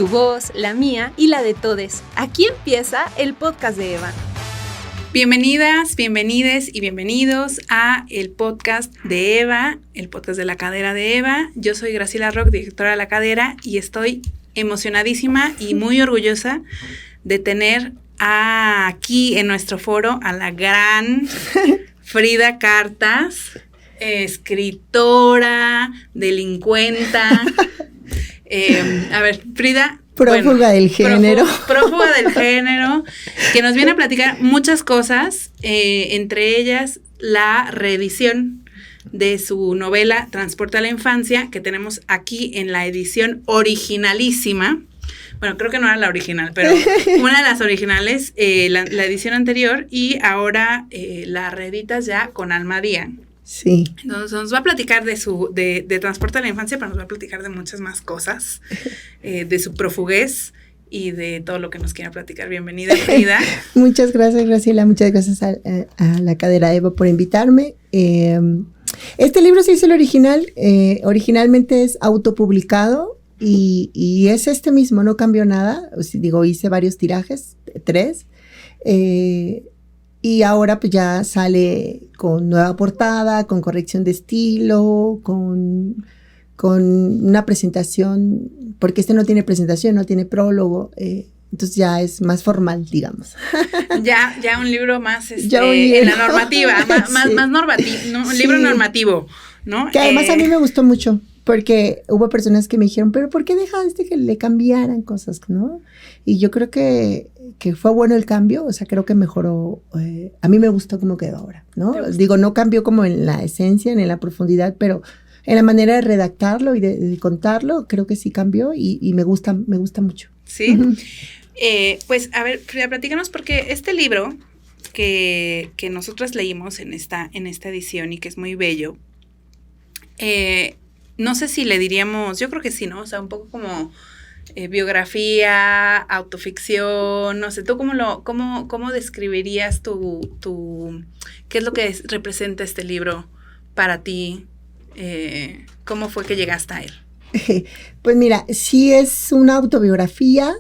tu voz, la mía y la de todes. Aquí empieza el podcast de Eva. Bienvenidas, bienvenides y bienvenidos a el podcast de Eva, el podcast de La Cadera de Eva. Yo soy Graciela Rock, directora de La Cadera, y estoy emocionadísima y muy orgullosa de tener aquí en nuestro foro a la gran Frida Cartas, escritora, delincuenta. A ver, Frida. Prófuga del género. Prófuga del género, que nos viene a platicar muchas cosas, entre ellas la reedición de su novela Transporte a la Infancia, que tenemos aquí en la edición originalísima. Bueno, creo que no era la original, pero una de las originales, la edición anterior, y ahora la reeditas ya con Alma Díaz. Sí. Entonces nos va a platicar de Transporte a la Infancia, pero nos va a platicar de muchas más cosas, de su profuguez y de todo lo que nos quiera platicar. Bienvenida, Frida. Muchas gracias, Graciela. Muchas gracias a La Cadera Eva por invitarme. Este libro se hizo el original. Originalmente es autopublicado y es este mismo, no cambió nada. O sea, hice varios tirajes, 3. Y ahora pues ya sale con nueva portada, con corrección de estilo, con una presentación, porque este no tiene presentación, no tiene prólogo, entonces ya es más formal, digamos. Ya un libro más en la normativa, más normativo, ¿no? Un libro normativo, ¿no? Que además a mí me gustó mucho, porque hubo personas que me dijeron, pero ¿por qué dejaste que le cambiaran cosas, no? Y yo creo que fue bueno el cambio, o sea, creo que mejoró. A mí me gustó cómo quedó ahora, ¿no? Digo, no cambió como en la esencia, ni en la profundidad, pero en la manera de redactarlo y de contarlo, creo que sí cambió y me gusta mucho. Sí. Uh-huh. Pues, a ver, Frida, platícanos, porque este libro que nosotras leímos en esta edición y que es muy bello, no sé si le diríamos, yo creo que sí, ¿no? O sea, un poco como biografía, autoficción, no sé, ¿tú cómo describirías qué es lo que representa este libro para ti? ¿Cómo fue que llegaste a él? Pues mira, sí es una autobiografía,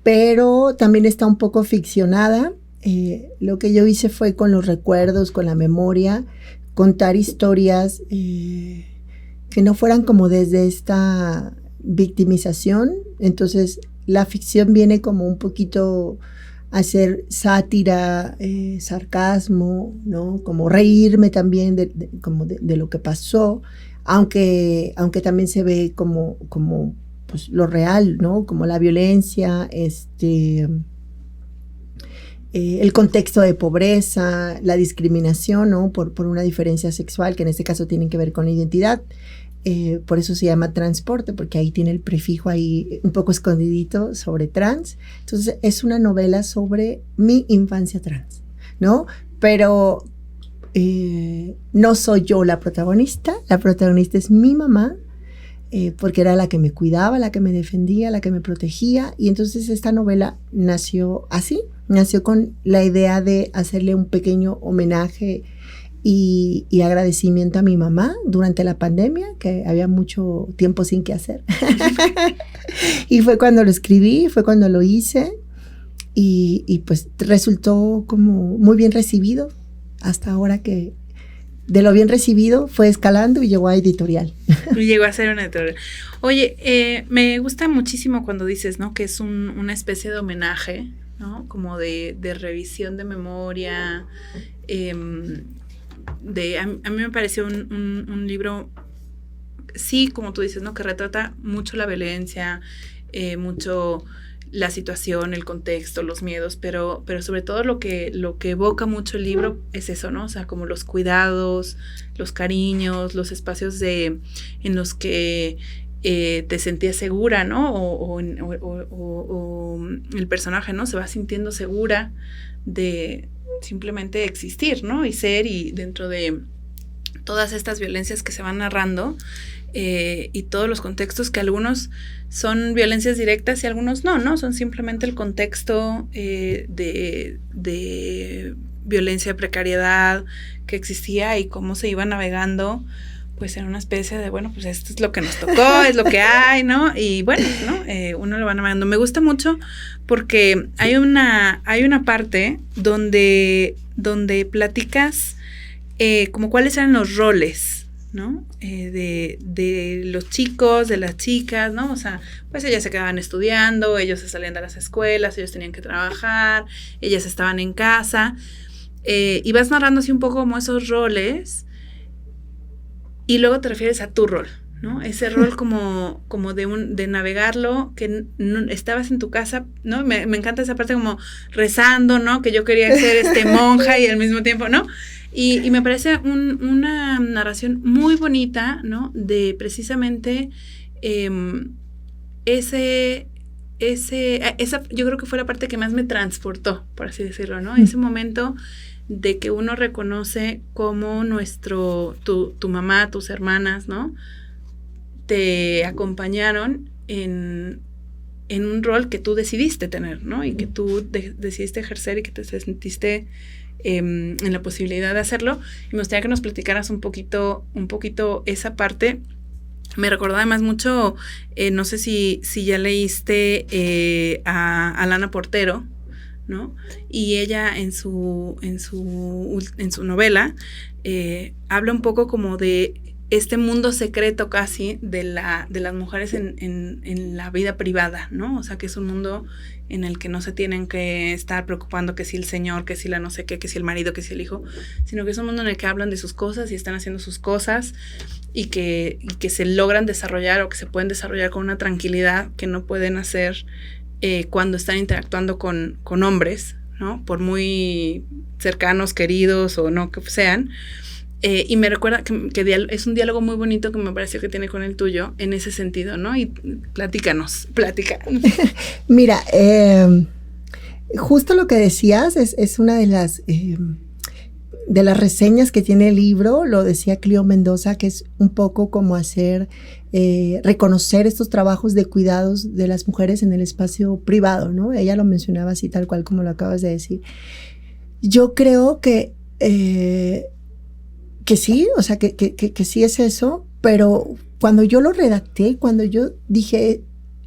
pero también está un poco ficcionada. Lo que yo hice fue con los recuerdos, con la memoria, contar historias que no fueran como desde esta victimización. Entonces la ficción viene como un poquito a hacer sátira, sarcasmo, ¿no? Como reírme también de lo que pasó, aunque también se ve como pues lo real, ¿no? Como la violencia, el contexto de pobreza, la discriminación, ¿no? Por una diferencia sexual, que en este caso tienen que ver con la identidad. Por eso se llama transporte, porque ahí tiene el prefijo ahí un poco escondidito sobre trans. Entonces es una novela sobre mi infancia trans, ¿no? Pero no soy yo la protagonista es mi mamá, porque era la que me cuidaba, la que me defendía, la que me protegía. Y entonces esta novela nació así, nació con la idea de hacerle un pequeño homenaje y agradecimiento a mi mamá durante la pandemia, que había mucho tiempo sin qué hacer. Y fue cuando lo escribí, fue cuando lo hice, y pues resultó como muy bien recibido, hasta ahora que de lo bien recibido fue escalando y llegó a editorial. Y llegó a ser una editorial. Oye, me gusta muchísimo cuando dices, ¿no? Que es una especie de homenaje, ¿no? Como de revisión de memoria, a mí me pareció un libro, sí, como tú dices, ¿no? Que retrata mucho la violencia, mucho la situación, el contexto, los miedos, pero sobre todo lo que evoca mucho el libro es eso, ¿no? O sea, como los cuidados, los cariños, los espacios en los que te sentías segura, ¿no? O el personaje, ¿no? Se va sintiendo segura de simplemente existir, ¿no? Y ser, y dentro de todas estas violencias que se van narrando, y todos los contextos, que algunos son violencias directas y algunos no, son simplemente el contexto de violencia, de precariedad que existía, y cómo se iba navegando pues era una especie de, bueno, pues esto es lo que nos tocó, es lo que hay, ¿no? Y bueno, ¿no? Uno lo va navegando. Me gusta mucho porque hay una parte donde platicas como cuáles eran los roles, ¿no? De los chicos, de las chicas, ¿no? O sea, pues ellas se quedaban estudiando, ellos se salían de las escuelas, ellos tenían que trabajar, ellas estaban en casa, y vas narrando así un poco como esos roles, y luego te refieres a tu rol, ¿no? Ese rol como de navegarlo, que no, estabas en tu casa, ¿no? Me encanta esa parte como rezando, ¿no? Que yo quería ser monja y al mismo tiempo, ¿no? Y me parece una narración muy bonita, ¿no? De precisamente esa, yo creo que fue la parte que más me transportó, por así decirlo, ¿no? Ese momento de que uno reconoce cómo tu mamá, tus hermanas, ¿no? Te acompañaron en un rol que tú decidiste tener, ¿no? Y que tú decidiste ejercer y que te sentiste en la posibilidad de hacerlo. Y me gustaría que nos platicaras un poquito esa parte. Me recordó además mucho, no sé si ya leíste a Alana Portero, ¿no? Y ella en su novela habla un poco como de este mundo secreto casi de las mujeres en la vida privada, ¿no? O sea, que es un mundo en el que no se tienen que estar preocupando que si el señor, que si la no sé qué, que si el marido, que si el hijo, sino que es un mundo en el que hablan de sus cosas y están haciendo sus cosas y que se logran desarrollar o que se pueden desarrollar con una tranquilidad que no pueden hacer cuando están interactuando con hombres, ¿no? Por muy cercanos, queridos o no que sean. Y me recuerda que es un diálogo muy bonito que me pareció que tiene con el tuyo en ese sentido, ¿no? Y platica. Mira, justo lo que decías es una de las reseñas que tiene el libro, lo decía Cleo Mendoza, que es un poco como reconocer estos trabajos de cuidados de las mujeres en el espacio privado, ¿no? Ella lo mencionaba así tal cual como lo acabas de decir. Yo creo que sí, o sea, que sí es eso, pero cuando yo lo redacté, cuando yo dije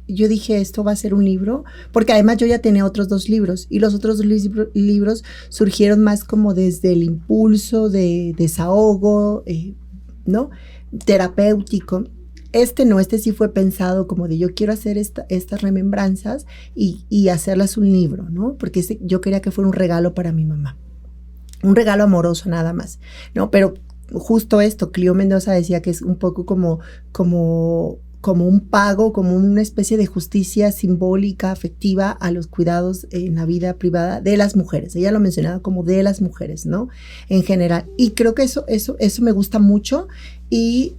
esto va a ser un libro, porque además yo ya tenía otros 2 libros, y los otros 2 libros surgieron más como desde el impulso de desahogo, ¿no? Terapéutico. Este sí fue pensado como de yo quiero hacer estas remembranzas y hacerlas un libro, ¿no? Porque yo quería que fuera un regalo para mi mamá. Un regalo amoroso nada más, ¿no? Pero justo esto, Cleo Mendoza decía que es un poco como un pago, como una especie de justicia simbólica, afectiva a los cuidados en la vida privada de las mujeres. Ella lo mencionaba como de las mujeres, ¿no? En general. Y creo que eso me gusta mucho. Y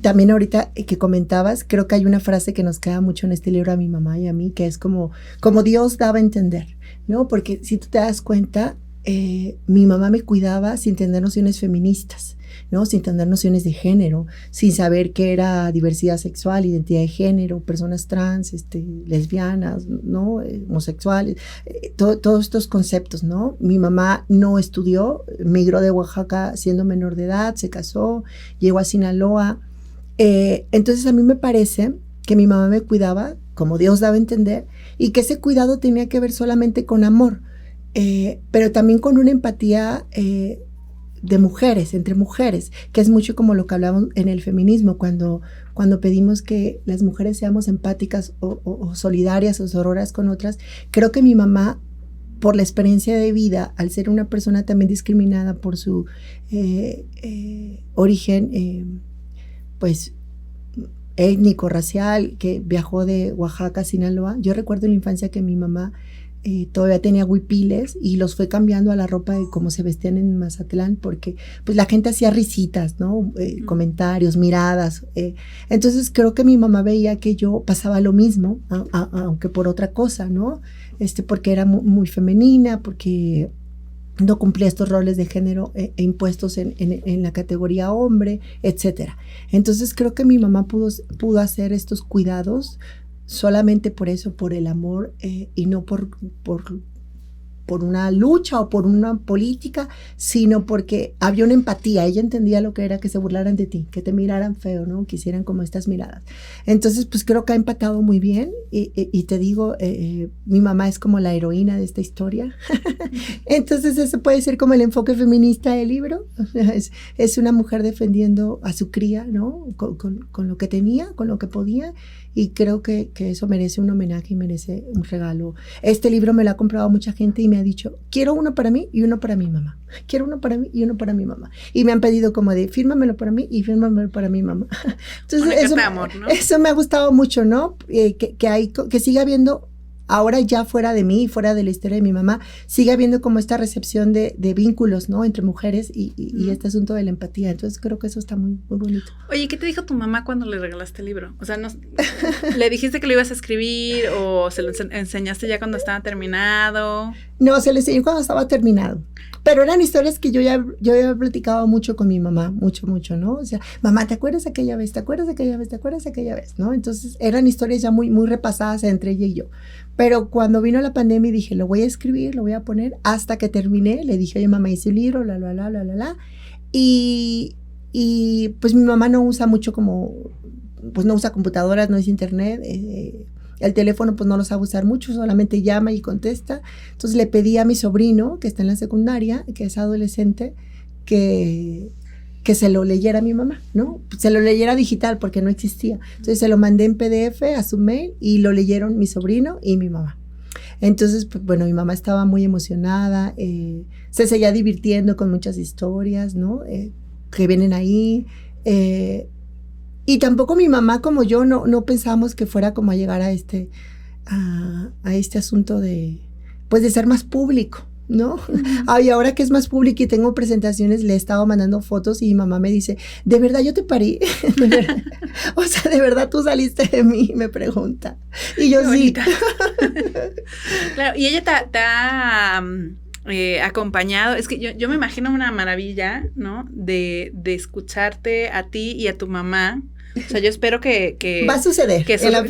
también ahorita que comentabas, creo que hay una frase que nos queda mucho en este libro a mi mamá y a mí, que es como Dios daba a entender, ¿no? Porque si tú te das cuenta, mi mamá me cuidaba sin tener nociones feministas, ¿no? Sin tener nociones de género, sin saber qué era diversidad sexual, identidad de género, personas trans, lesbianas, ¿no? Homosexuales, todos estos conceptos, ¿no? Mi mamá no estudió, migró de Oaxaca siendo menor de edad, se casó, llegó a Sinaloa. Entonces a mí me parece que mi mamá me cuidaba como Dios daba a entender y que ese cuidado tenía que ver solamente con amor, pero también con una empatía de mujeres, entre mujeres, que es mucho como lo que hablamos en el feminismo, cuando pedimos que las mujeres seamos empáticas o solidarias o sororas con otras. Creo que mi mamá, por la experiencia de vida, al ser una persona también discriminada por su origen, pues étnico, racial, que viajó de Oaxaca a Sinaloa. Yo recuerdo en la infancia que mi mamá todavía tenía huipiles y los fue cambiando a la ropa de cómo se vestían en Mazatlán, porque pues la gente hacía risitas, ¿no? Comentarios, miradas. Entonces creo que mi mamá veía que yo pasaba lo mismo, aunque por otra cosa, ¿no? Porque era muy femenina, porque no cumplía estos roles de género impuestos en la categoría hombre, etcétera. Entonces creo que mi mamá pudo hacer estos cuidados solamente por eso, por el amor, y no por por una lucha o por una política, sino porque había una empatía. Ella entendía lo que era que se burlaran de ti, que te miraran feo, ¿no? Que hicieran como estas miradas. Entonces, pues creo que ha empatado muy bien y te digo, mi mamá es como la heroína de esta historia. Entonces, eso puede ser como el enfoque feminista del libro. Es una mujer defendiendo a su cría, ¿no? Con lo que tenía, con lo que podía, y creo que eso merece un homenaje y merece un regalo. Este libro me lo ha comprado mucha gente y me ha dicho, quiero uno para mí y uno para mi mamá. Quiero uno para mí y uno para mi mamá. Y me han pedido como de, fírmamelo para mí y fírmamelo para mi mamá. Entonces, eso, de amor, ¿no? Eso me ha gustado mucho, ¿no? Que siga habiendo, ahora ya fuera de mí, fuera de la historia de mi mamá, sigue habiendo como esta recepción de vínculos, ¿no? Entre mujeres y este asunto de la empatía. Entonces creo que eso está muy, muy bonito. Oye, ¿qué te dijo tu mamá cuando le regalaste el libro? O sea, ¿le dijiste que lo ibas a escribir o se lo enseñaste ya cuando estaba terminado? No, se lo enseñé cuando estaba terminado. Pero eran historias que yo ya había platicado mucho con mi mamá, mucho, ¿no? O sea, mamá, ¿te acuerdas aquella vez? ¿Te acuerdas aquella vez? ¿Te acuerdas aquella vez? ¿No? Entonces eran historias ya muy, muy repasadas entre ella y yo. Pero cuando vino la pandemia dije, lo voy a escribir, lo voy a poner, hasta que terminé, le dije, oye, mamá, hice un libro, y pues mi mamá no usa mucho pues no usa computadoras, no es internet, el teléfono pues no lo sabe usar mucho, solamente llama y contesta. Entonces le pedí a mi sobrino, que está en la secundaria, que es adolescente, que se lo leyera a mi mamá, ¿no? Se lo leyera digital porque no existía. Entonces se lo mandé en PDF a su mail y lo leyeron mi sobrino y mi mamá. Entonces, pues, bueno, mi mamá estaba muy emocionada, se seguía divirtiendo con muchas historias, ¿no? Que vienen ahí. Y tampoco mi mamá como yo no pensamos que fuera como a llegar a este asunto de ser más público, ¿no? Y ahora que es más público y tengo presentaciones, le he estado mandando fotos y mi mamá me dice, ¿de verdad yo te parí? ¿De verdad? O sea, ¿de verdad tú saliste de mí? Me pregunta. Y yo sí. Claro, y ella te ha acompañado. Es que yo me imagino una maravilla, ¿no? De escucharte a ti y a tu mamá. O sea, yo espero que va a suceder que suceda,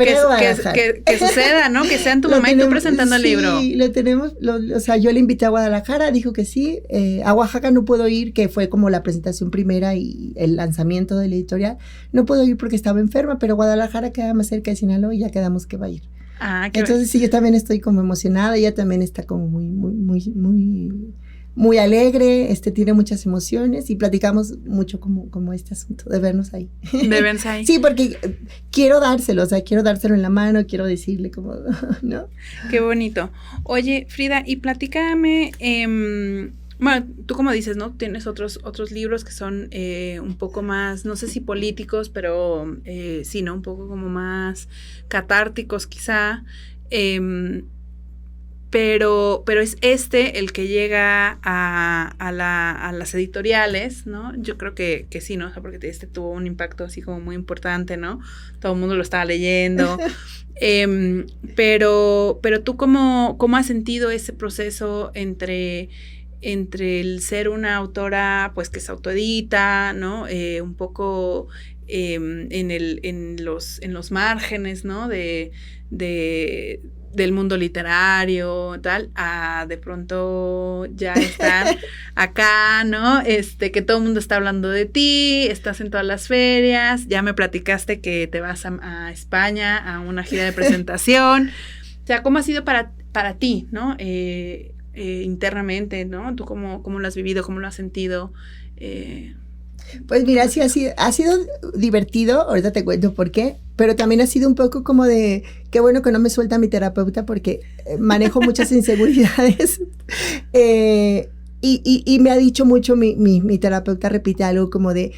¿no? Que sean tu mamá y tú presentando el libro. Sí, lo tenemos, o sea, yo le invité a Guadalajara, dijo que sí, a Oaxaca no puedo ir, que fue como la presentación primera y el lanzamiento de la editorial, no puedo ir porque estaba enferma, pero Guadalajara queda más cerca de Sinaloa y ya quedamos que va a ir. Entonces sí, yo también estoy como emocionada, ella también está como muy alegre, tiene muchas emociones y platicamos mucho como este asunto de vernos ahí. De vernos ahí. Sí, porque quiero dárselo, o sea, quiero dárselo en la mano, quiero decirle como, ¿no? Qué bonito. Oye, Frida, y platícame, bueno, tú como dices, ¿no? Tienes otros libros que son un poco más, no sé si políticos, pero sí, ¿no? Un poco como más catárticos quizá, pero es el que llega a las editoriales, ¿no? Yo creo que sí, ¿no? O sea, porque tuvo un impacto así como muy importante, ¿no? Todo el mundo lo estaba leyendo. Pero tú, ¿cómo has sentido ese proceso entre el ser una autora, pues, que se autoedita, ¿no? Un poco en los márgenes, ¿no? Del mundo literario, tal, a de pronto ya estar acá, ¿no? Que todo el mundo está hablando de ti, estás en todas las ferias, ya me platicaste que te vas a España a una gira de presentación. O sea, ¿cómo ha sido para ti, ¿no? Internamente, ¿no? ¿Tú cómo lo has vivido, cómo lo has sentido? Pues mira, sí ha sido divertido, ahorita te cuento por qué, pero también ha sido un poco como de, qué bueno que no me suelta mi terapeuta porque manejo muchas inseguridades. Y me ha dicho mucho mi terapeuta, repite algo como de,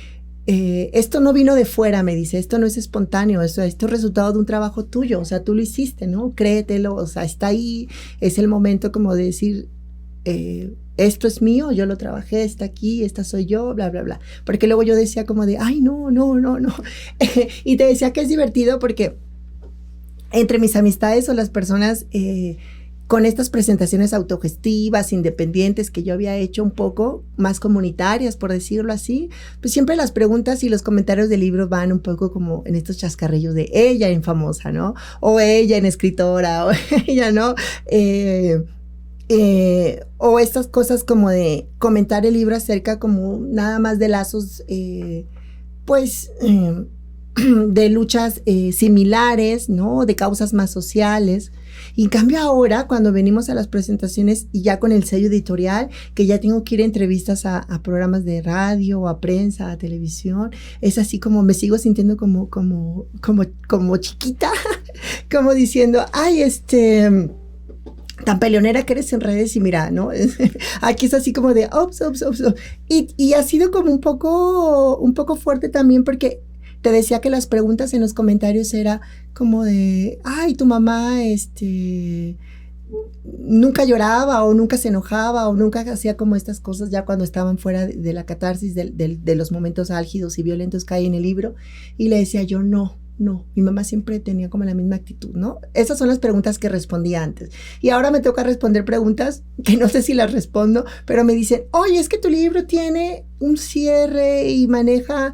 esto no vino de fuera, me dice, esto no es espontáneo, esto es resultado de un trabajo tuyo, o sea, tú lo hiciste, ¿no? Créetelo, o sea, está ahí, es el momento como de decir, esto es mío, yo lo trabajé, está aquí, esta soy yo, bla, bla, bla. Porque luego yo decía como de, ay, no. Y te decía que es divertido porque entre mis amistades o las personas con estas presentaciones autogestivas, independientes que yo había hecho un poco más comunitarias, por decirlo así, pues siempre las preguntas y los comentarios del libro van un poco como en estos chascarrillos de ella en famosa, ¿no? O ella en escritora, o ella, ¿no? O estas cosas como de comentar el libro acerca como nada más de lazos, pues, de luchas similares, ¿no? De causas más sociales. Y en cambio ahora, cuando venimos a las presentaciones y ya con el sello editorial, que ya tengo que ir a entrevistas a programas de radio, a prensa, a televisión, es así como me sigo sintiendo como chiquita, como diciendo, ay, tan peleonera que eres en redes y mira, ¿no? Aquí es así como de, ops. Y ha sido como un poco fuerte también porque te decía que las preguntas en los comentarios era como de, ay, tu mamá, nunca lloraba o nunca se enojaba o nunca hacía como estas cosas ya cuando estaban fuera de la catarsis de los momentos álgidos y violentos que hay en el libro. Y le decía yo, no, mi mamá siempre tenía como la misma actitud, ¿no? Esas son las preguntas que respondía antes. Y ahora me toca responder preguntas que no sé si las respondo, pero me dicen, oye, es que tu libro tiene un cierre y maneja,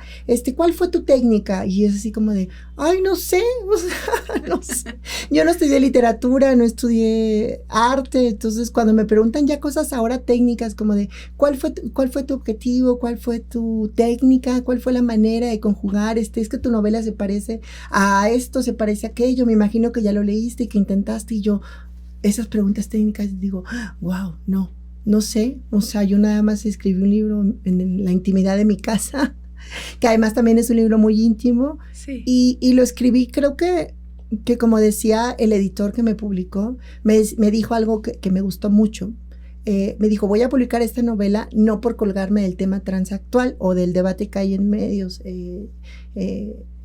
¿cuál fue tu técnica? Y es así como de, ay, no sé, o sea, no sé. Yo no estudié literatura, no estudié arte, entonces cuando me preguntan ya cosas ahora técnicas como de, ¿cuál fue tu objetivo? ¿Cuál fue tu técnica? ¿Cuál fue la manera de conjugar? Es que tu novela se parece a esto, se parece a aquello, me imagino que ya lo leíste y que intentaste, y yo, esas preguntas técnicas, digo, wow, no sé, o sea, yo nada más escribí un libro en la intimidad de mi casa, que además también es un libro muy íntimo, sí. y lo escribí, creo que como decía el editor que me publicó, me dijo algo que me gustó mucho. Me dijo, voy a publicar esta novela no por colgarme del tema transactual o del debate que hay en medios,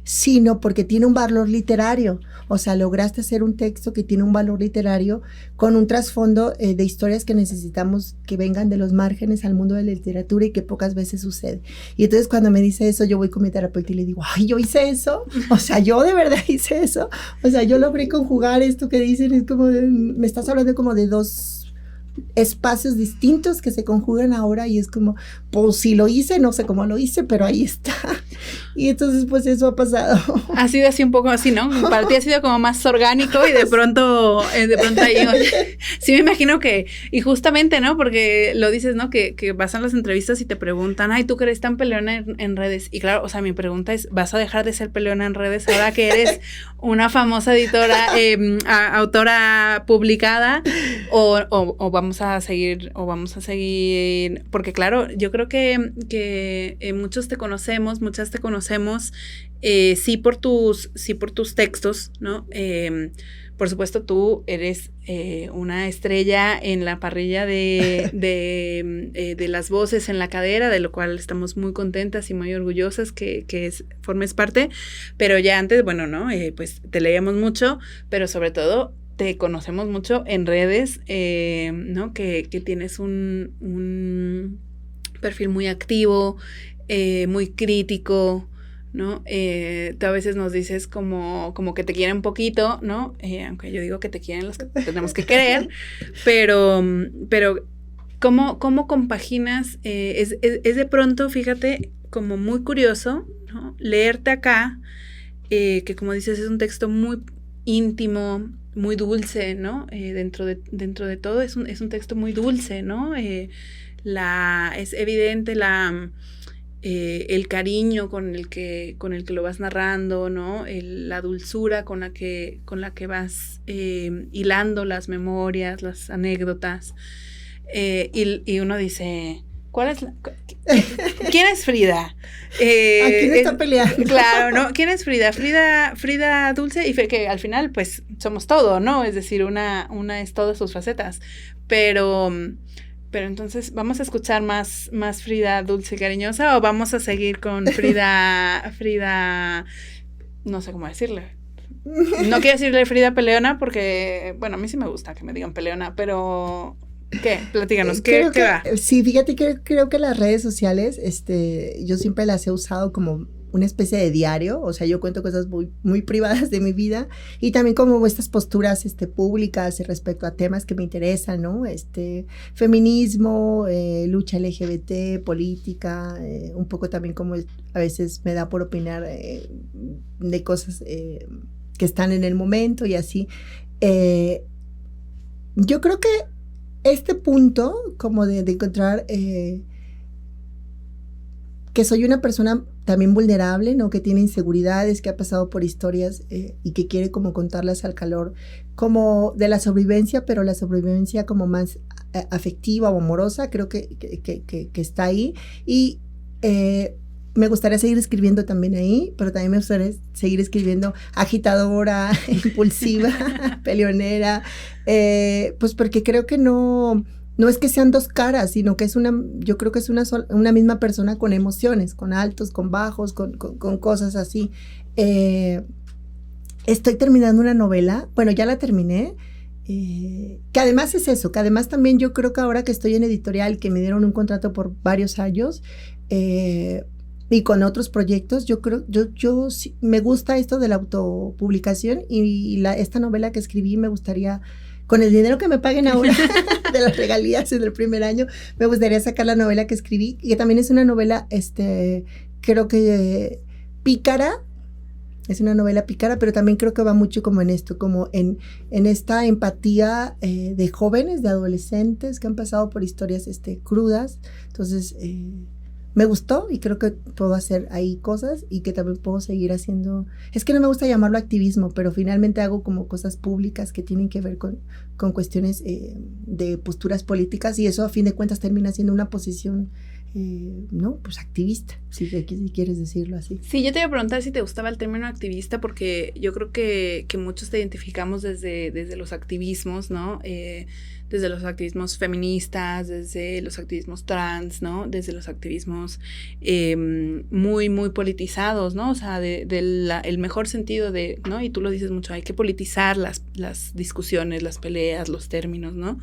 sino porque tiene un valor literario. O sea, lograste hacer un texto que tiene un valor literario con un trasfondo de historias que necesitamos que vengan de los márgenes al mundo de la literatura y que pocas veces sucede. Y entonces cuando me dice eso, yo voy con mi terapeuta y le digo, ay, yo hice eso. O sea, yo de verdad hice eso. O sea, yo logré conjugar esto que dicen, es como me estás hablando como de dos espacios distintos que se conjugan ahora y es como, pues si lo hice, no sé cómo lo hice, pero ahí está. Y entonces pues eso ha pasado. Ha sido así un poco así, ¿no? Para ti ha sido como más orgánico y de pronto ahí, oye, sí me imagino que, y justamente, ¿no? Porque lo dices, ¿no? Que vas a las entrevistas y te preguntan, ay, ¿tú que eres tan peleona en redes? Y claro, o sea, mi pregunta es, ¿vas a dejar de ser peleona en redes ahora que eres una famosa editora, autora publicada? O vamos a seguir, porque claro, yo creo que muchas te conocemos, sí por tus textos, ¿no? Por supuesto, tú eres una estrella en la parrilla de las voces en la cadera, de lo cual estamos muy contentas y muy orgullosas que formes parte, pero ya antes, bueno, ¿no? Pues te leíamos mucho, pero sobre todo te conocemos mucho en redes, ¿no? Que tienes un perfil muy activo, muy crítico, ¿no? Tú a veces nos dices como que te quieren poquito, ¿no? Aunque yo digo que te quieren los que tenemos que querer, pero ¿cómo compaginas? Es de pronto, fíjate, como muy curioso, ¿no? Leerte acá, que como dices es un texto muy íntimo, muy dulce, ¿no? Dentro de todo es un texto muy dulce, ¿no? Es evidente el cariño con el que lo vas narrando, ¿no? La dulzura con la que vas hilando las memorias, las anécdotas, y uno dice, ¿quién es Frida? ¿A quién está peleando? Claro, ¿no? ¿Quién es Frida? Frida Dulce, y que al final, pues, somos todo, ¿no? Es decir, una es todas sus facetas, pero entonces, ¿vamos a escuchar más Frida Dulce y Cariñosa o vamos a seguir con Frida, no sé cómo decirle? No quiero decirle Frida Peleona porque, bueno, a mí sí me gusta que me digan Peleona, pero ¿qué? Platícanos, ¿qué va? Sí, fíjate que creo que las redes sociales, yo siempre las he usado como una especie de diario, o sea, yo cuento cosas muy, muy privadas de mi vida y también como estas posturas públicas respecto a temas que me interesan, ¿no? Feminismo, lucha LGBT, política, un poco también como a veces me da por opinar de cosas que están en el momento y así. Yo creo que este punto como de encontrar que soy una persona también vulnerable, ¿no? Que tiene inseguridades, que ha pasado por historias y que quiere como contarlas al calor como de la sobrevivencia, pero la sobrevivencia como más afectiva o amorosa, creo que está ahí. Y me gustaría seguir escribiendo también ahí, pero también me gustaría seguir escribiendo agitadora, impulsiva, peleonera, pues porque creo que no es que sean dos caras, sino que yo creo que es una misma persona con emociones, con altos, con bajos, con cosas así. Estoy terminando una novela, bueno, ya la terminé, que además es eso, que además también yo creo que ahora que estoy en editorial, que me dieron un contrato por varios años, y con otros proyectos, yo creo, yo sí, me gusta esto de la autopublicación y esta novela que escribí me gustaría, con el dinero que me paguen ahora de las regalías en el primer año, me gustaría sacar la novela que escribí, que también es una novela, creo que pícara, es una novela pícara, pero también creo que va mucho como en esto, como en esta empatía de jóvenes, de adolescentes que han pasado por historias crudas. Entonces, me gustó y creo que puedo hacer ahí cosas y que también puedo seguir haciendo. Es que no me gusta llamarlo activismo, pero finalmente hago como cosas públicas que tienen que ver con cuestiones de posturas políticas y eso a fin de cuentas termina siendo una posición, ¿no? Pues activista, si quieres decirlo así. Sí, yo te iba a preguntar si te gustaba el término activista porque yo creo que muchos te identificamos desde los activismos, ¿no? Desde los activismos feministas, desde los activismos trans, ¿no? Desde los activismos muy, muy politizados, ¿no? O sea, el mejor sentido de, ¿no? Y tú lo dices mucho, hay que politizar las discusiones, las peleas, los términos, ¿no?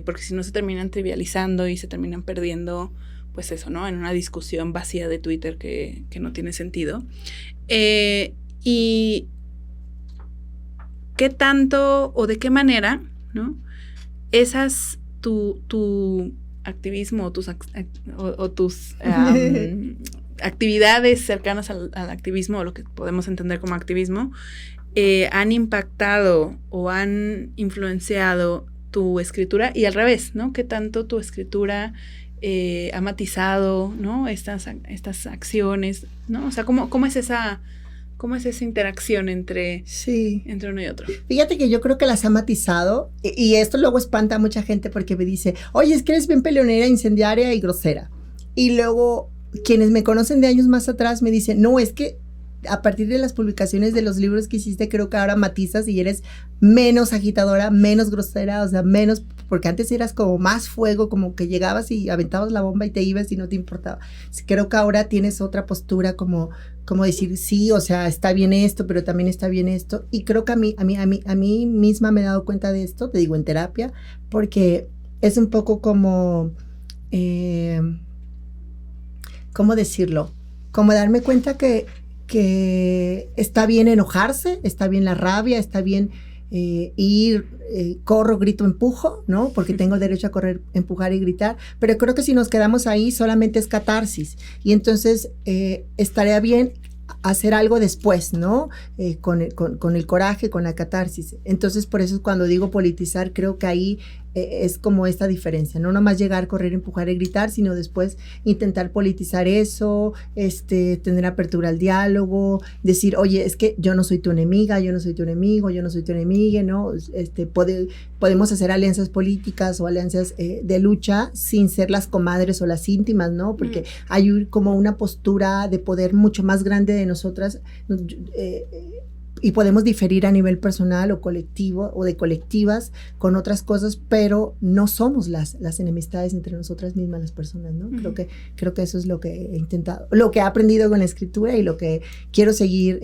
Porque si no se terminan trivializando y se terminan perdiendo, pues eso, ¿no? En una discusión vacía de Twitter que no tiene sentido. Y qué tanto o de qué manera, ¿no? Tu activismo o tus actividades cercanas al activismo, o lo que podemos entender como activismo, han impactado o han influenciado tu escritura y al revés, ¿no? ¿Qué tanto tu escritura ha matizado, ¿no? Estas acciones, ¿no? O sea, ¿cómo es esa interacción entre uno y otro? Fíjate que yo creo que las ha matizado y esto luego espanta a mucha gente porque me dice, oye, es que eres bien peleonera, incendiaria y grosera. Y luego quienes me conocen de años más atrás me dicen, no, es que a partir de las publicaciones de los libros que hiciste, creo que ahora matizas y eres menos agitadora, menos grosera, o sea, menos, porque antes eras como más fuego, como que llegabas y aventabas la bomba y te ibas y no te importaba. Creo que ahora tienes otra postura como decir, sí, o sea, está bien esto, pero también está bien esto, y creo que a mí misma me he dado cuenta de esto, te digo, en terapia, porque es un poco como, ¿cómo decirlo? Como darme cuenta que está bien enojarse, está bien la rabia, está bien corro, grito, empujo, ¿no? Porque tengo derecho a correr, empujar y gritar, pero creo que si nos quedamos ahí solamente es catarsis y entonces estaría bien hacer algo después, ¿no? Con el coraje, con la catarsis. Entonces, por eso cuando digo politizar, creo que ahí es como esta diferencia, no nomás llegar, correr, empujar y gritar, sino después intentar politizar eso, tener apertura al diálogo, decir, oye, es que yo no soy tu enemiga, yo no soy tu enemigo, yo no soy tu enemiga, ¿no? Podemos hacer alianzas políticas o alianzas de lucha sin ser las comadres o las íntimas, ¿no? Porque hay como una postura de poder mucho más grande de nosotras, y podemos diferir a nivel personal o colectivo o de colectivas con otras cosas, pero no somos las enemistades entre nosotras mismas las personas, ¿no? Uh-huh. Creo que eso es lo que he intentado, lo que he aprendido con la escritura y lo que quiero seguir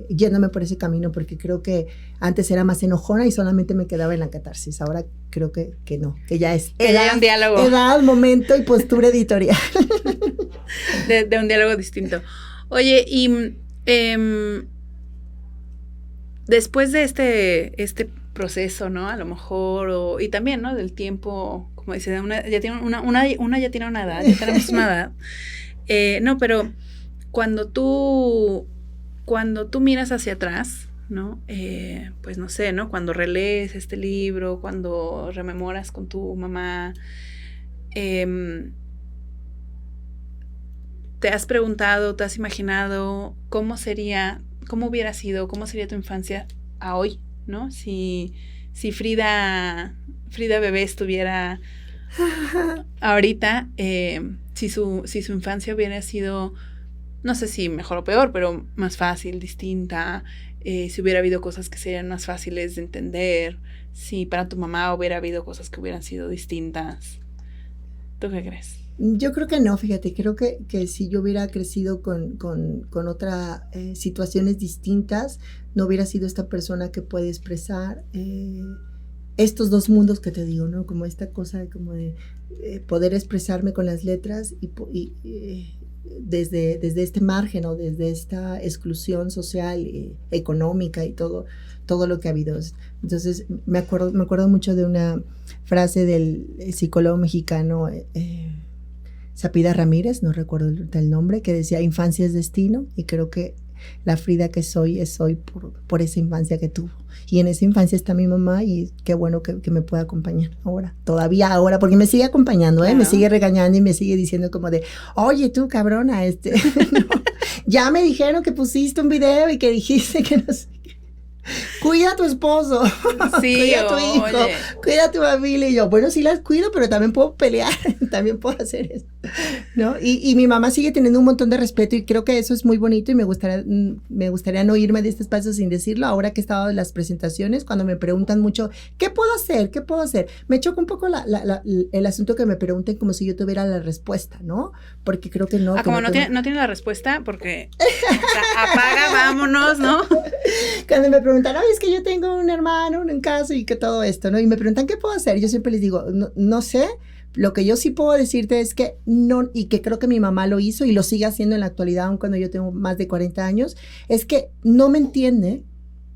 yéndome por ese camino, porque creo que antes era más enojona y solamente me quedaba en la catarsis. Ahora creo que no, que ya es edad, momento y postura editorial. de un diálogo distinto. Oye, y después de este proceso, ¿no? A lo mejor, y también, ¿no? Del tiempo, como dice, una ya tiene una edad, ya tenemos una edad. No, pero cuando tú miras hacia atrás, ¿no? Pues no sé, ¿no? Cuando relees este libro, cuando rememoras con tu mamá, ¿te has preguntado, te has imaginado cómo hubiera sido, cómo sería tu infancia a hoy, ¿no? Si Frida bebé estuviera ahorita, si su infancia hubiera sido, no sé si mejor o peor, pero más fácil, distinta, si hubiera habido cosas que serían más fáciles de entender, si para tu mamá hubiera habido cosas que hubieran sido distintas. ¿Tú qué crees? Yo creo que no, fíjate, creo que si yo hubiera crecido con otras situaciones distintas, no hubiera sido esta persona que puede expresar estos dos mundos que te digo, ¿no? Como esta cosa como de poder expresarme con las letras y desde este margen o desde esta exclusión social, económica y todo lo que ha habido. Entonces me acuerdo mucho de una frase del psicólogo mexicano Sapida Ramírez, no recuerdo el nombre, que decía: infancia es destino, y creo que la Frida que soy es hoy por esa infancia que tuvo. Y en esa infancia está mi mamá, y qué bueno que me pueda acompañar todavía ahora, porque me sigue acompañando, Claro. Me sigue regañando y me sigue diciendo como de: oye tú, cabrona, no, ya me dijeron que pusiste un video y que dijiste que no sé. Cuida a tu esposo, Sí, cuida a tu hijo, oye. cuida a tu familia. Y yo, bueno, sí las cuido, pero también puedo pelear, también puedo hacer eso, ¿no? Y mi mamá sigue teniendo un montón de respeto, y creo que eso es muy bonito, y me gustaría no irme de este espacio sin decirlo. Ahora que he estado en las presentaciones, cuando me preguntan mucho, ¿qué puedo hacer? ¿Qué puedo hacer? Me choca un poco el asunto que me pregunten como si yo tuviera la respuesta, ¿no? Porque creo que no. Como no tiene la respuesta, porque apaga, vámonos, ¿no? Cuando me preguntan, oye, es que yo tengo un hermano, un caso y que todo esto, ¿no? Y me preguntan, ¿qué puedo hacer? Yo siempre les digo, no sé. Lo que yo sí puedo decirte es que no, y que creo que mi mamá lo hizo y lo sigue haciendo en la actualidad, aun cuando yo tengo más de 40 años, es que no me entiende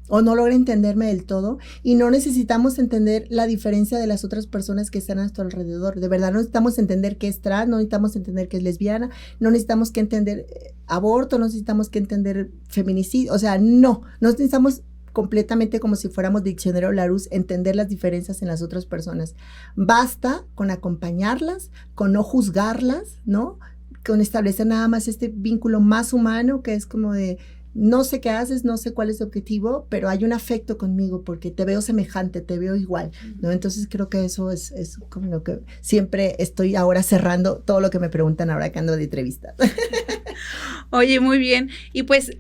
o no logra entenderme del todo, y no necesitamos entender la diferencia de las otras personas que están a nuestro alrededor. De verdad, no necesitamos entender qué es trans, no necesitamos entender qué es lesbiana, no necesitamos que entender aborto, no necesitamos que entender feminicidio, o sea, no necesitamos completamente, como si fuéramos diccionario Larousse, entender las diferencias en las otras personas. Basta con acompañarlas, con no juzgarlas, ¿no? Con establecer nada más este vínculo más humano, que es como de: no sé qué haces, no sé cuál es tu objetivo, pero hay un afecto conmigo porque te veo semejante, te veo igual, ¿no? Entonces creo que eso es como lo que siempre estoy ahora cerrando todo lo que me preguntan ahora que ando de entrevista. Oye, muy bien. Y pues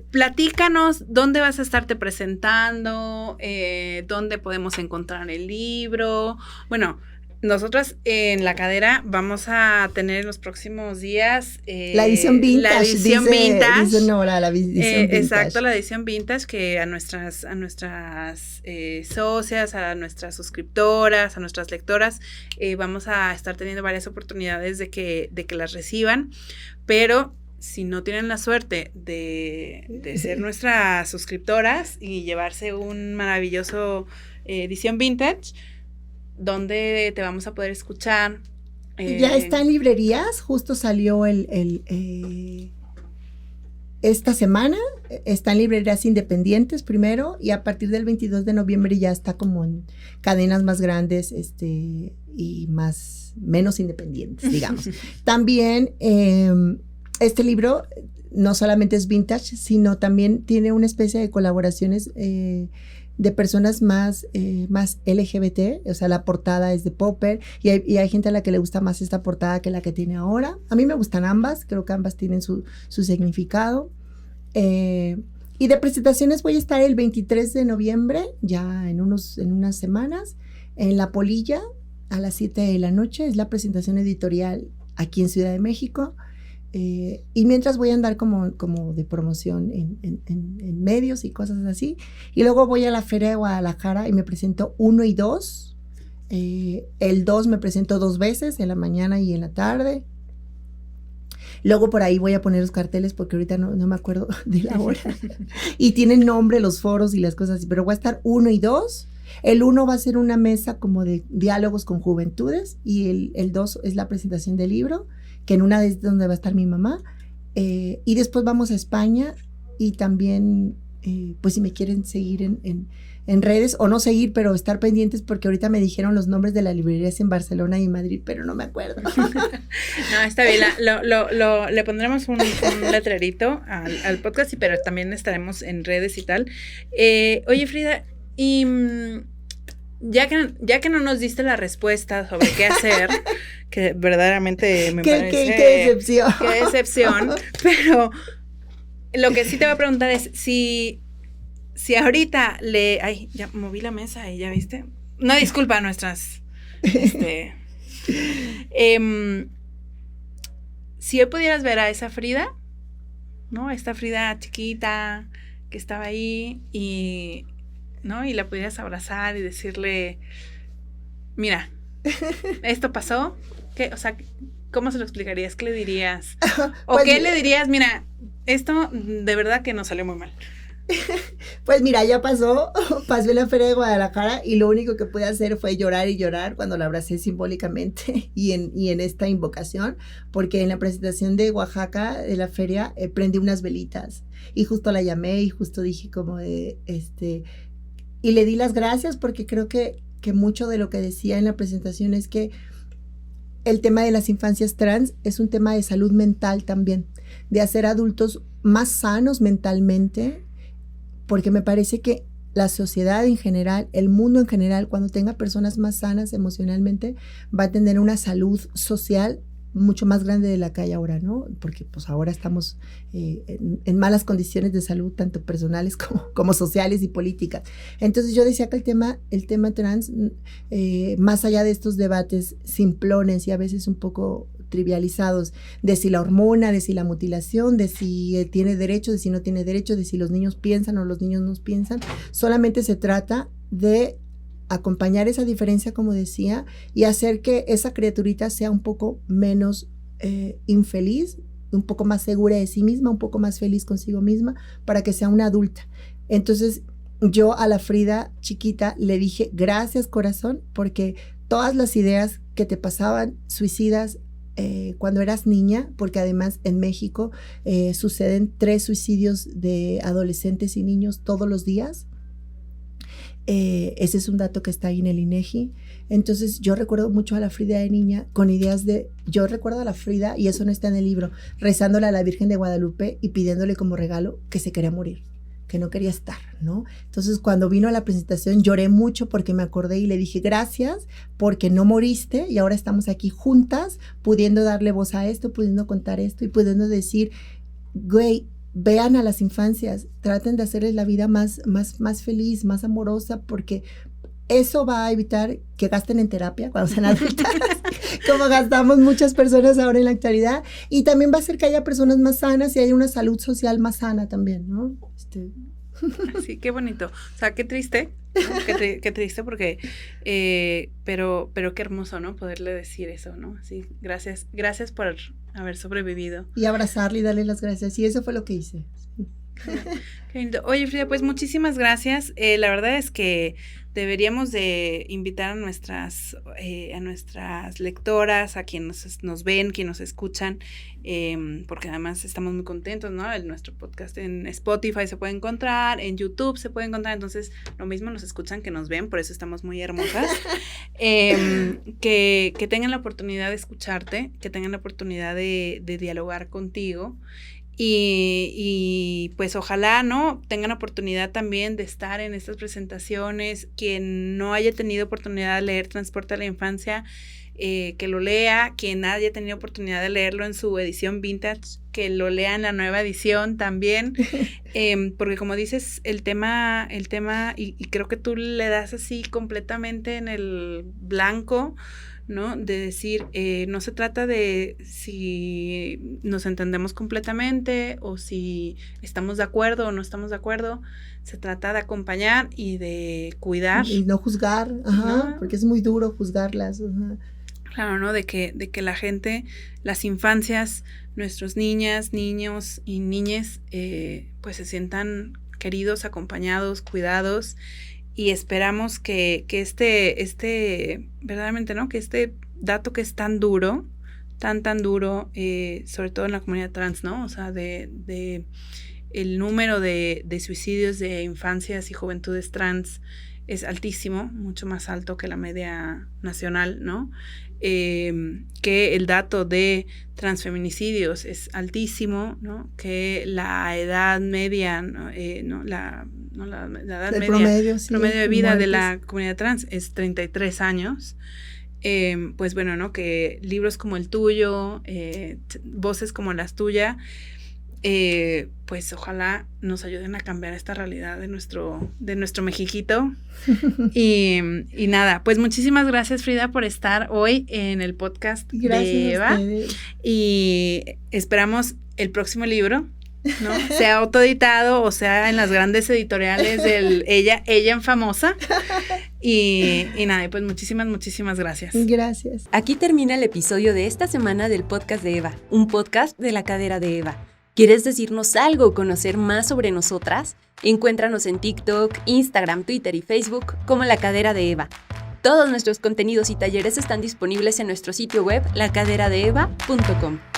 platícanos dónde vas a estarte presentando, dónde podemos encontrar el libro. Bueno, nosotras en La Cadera vamos a tener en los próximos días la edición vintage. La edición vintage. Dice Nora, la edición vintage. Exacto, la edición vintage, que a nuestras socias, a nuestras suscriptoras, a nuestras lectoras, vamos a estar teniendo varias oportunidades de que las reciban, pero si no tienen la suerte de ser nuestras suscriptoras y llevarse un maravilloso edición vintage, ¿dónde te vamos a poder escuchar? Ya está en librerías, justo salió esta semana, está en librerías independientes primero, y a partir del 22 de noviembre ya está como en cadenas más grandes y menos independientes, digamos. También este libro no solamente es vintage, sino también tiene una especie de colaboraciones de personas más LGBT, o sea, la portada es de Popper, y hay gente a la que le gusta más esta portada que la que tiene ahora. A mí me gustan ambas, creo que ambas tienen su significado. Y de presentaciones voy a estar el 23 de noviembre, ya en unas semanas, en La Polilla, a las 7 de la noche, es la presentación editorial aquí en Ciudad de México. Y mientras voy a andar como de promoción en medios y cosas así, y luego voy a la Feria de Guadalajara y me presento 1 y 2. El 2 me presento 2 veces, en la mañana y en la tarde. Luego por ahí voy a poner los carteles porque ahorita no me acuerdo de la hora. Y tienen nombre los foros y las cosas así, pero voy a estar 1 y 2. El 1 va a ser una mesa como de diálogos con juventudes, y el 2 es la presentación del libro, que en una es donde va a estar mi mamá, y después vamos a España, y también pues si me quieren seguir en redes, o no seguir, pero estar pendientes, porque ahorita me dijeron los nombres de las librerías en Barcelona y Madrid, pero no me acuerdo. No, está bien, le pondremos un letrerito al podcast, pero también estaremos en redes y tal. Oye, Frida, y ya que no nos diste la respuesta sobre qué hacer, que verdaderamente me parece... ¡Qué decepción! ¡Qué decepción! Pero lo que sí te voy a preguntar es si ahorita Ay, ya moví la mesa y ya viste. No, disculpa a nuestras... si hoy pudieras ver a esa Frida, ¿no? Esta Frida chiquita que estaba ahí y... ¿no? Y la pudieras abrazar y decirle, mira, esto pasó, ¿qué? O sea, ¿cómo se lo explicarías? ¿Qué le dirías? ¿O pues, qué le dirías? Mira, esto de verdad que nos salió muy mal. Pues mira, ya pasó en la Feria de Guadalajara y lo único que pude hacer fue llorar y llorar cuando la abracé simbólicamente y en esta invocación, porque en la presentación de Oaxaca, de la feria, prendí unas velitas y justo la llamé y justo dije como de, y le di las gracias porque creo que mucho de lo que decía en la presentación es que el tema de las infancias trans es un tema de salud mental también, de hacer adultos más sanos mentalmente, porque me parece que la sociedad en general, el mundo en general, cuando tenga personas más sanas emocionalmente, va a tener una salud social mucho más grande de la que hay ahora, ¿no? Porque pues ahora estamos en malas condiciones de salud, tanto personales como sociales y políticas. Entonces yo decía que el tema trans, más allá de estos debates simplones y a veces un poco trivializados, de si la hormona, de si la mutilación, de si tiene derecho, de si no tiene derecho, de si los niños piensan o los niños no piensan, solamente se trata de acompañar esa diferencia, como decía, y hacer que esa criaturita sea un poco menos infeliz, un poco más segura de sí misma, un poco más feliz consigo misma, para que sea una adulta. Entonces, yo a la Frida chiquita le dije, gracias corazón, porque todas las ideas que te pasaban suicidas cuando eras niña, porque además en México suceden 3 suicidios de adolescentes y niños todos los días. Ese es un dato que está ahí en el INEGI. Entonces yo recuerdo mucho a la Frida de niña con ideas yo recuerdo a la Frida, y eso no está en el libro, rezándole a la Virgen de Guadalupe y pidiéndole como regalo que se quería morir, que no quería estar, ¿no? Entonces cuando vino a la presentación lloré mucho porque me acordé y le dije gracias porque no moriste y ahora estamos aquí juntas pudiendo darle voz a esto, pudiendo contar esto y pudiendo decir, güey, vean a las infancias, traten de hacerles la vida más feliz, más amorosa, porque eso va a evitar que gasten en terapia cuando sean adultas, como gastamos muchas personas ahora en la actualidad, y también va a hacer que haya personas más sanas y haya una salud social más sana también, ¿no? Sí, qué bonito. O sea, qué triste, ¿no? Qué triste porque, pero qué hermoso, ¿no? Poderle decir eso, ¿no? Sí, gracias por haber sobrevivido. Y abrazarle y darle las gracias, y eso fue lo que hice. Qué lindo. Oye, Frida, pues muchísimas gracias. La verdad es que deberíamos de invitar a nuestras lectoras, a quienes nos ven, quienes nos escuchan, porque además estamos muy contentos, ¿no? Nuestro podcast en Spotify se puede encontrar, en YouTube se puede encontrar, entonces lo mismo nos escuchan que nos ven, por eso estamos muy hermosas. Que tengan la oportunidad de escucharte, que tengan la oportunidad de dialogar contigo. Y pues ojalá, ¿no? Tengan oportunidad también de estar en estas presentaciones. Quien no haya tenido oportunidad de leer Transporte a la Infancia, que lo lea. Quien haya tenido oportunidad de leerlo en su edición vintage, que lo lea en la nueva edición también. Porque como dices, el tema y creo que tú le das así completamente en el blanco, ¿no? De decir, no se trata de si nos entendemos completamente o si estamos de acuerdo o no estamos de acuerdo, se trata de acompañar y de cuidar. Y no juzgar, ajá, ¿no? porque es muy duro juzgarlas. Ajá. Claro, ¿no? De que la gente, las infancias, nuestros niñas, niños y niñes, pues se sientan queridos, acompañados, cuidados. Y esperamos que verdaderamente, ¿no? Que este dato que es tan duro, tan duro, sobre todo en la comunidad trans, ¿no? O sea, de el número de suicidios de infancias y juventudes trans es altísimo, mucho más alto que la media nacional, ¿no? Que el dato de transfeminicidios es altísimo, ¿no? Que la edad media, ¿no? La edad media, promedio de vida de la comunidad trans es 33 años. Pues bueno, ¿no? Que libros como el tuyo, voces como las tuyas, pues ojalá nos ayuden a cambiar esta realidad de nuestro Mexiquito. y nada, pues muchísimas gracias, Frida, por estar hoy en el podcast de Eva. Y esperamos el próximo libro, ¿no? Sea autoeditado o sea en las grandes editoriales del Ella en Famosa. Y nada, pues muchísimas gracias. Gracias. Aquí termina el episodio de esta semana del podcast de Eva, un podcast de La Cadera de Eva. ¿Quieres decirnos algo o conocer más sobre nosotras? Encuéntranos en TikTok, Instagram, Twitter y Facebook como La Cadera de Eva. Todos nuestros contenidos y talleres están disponibles en nuestro sitio web lacaderadeeva.com.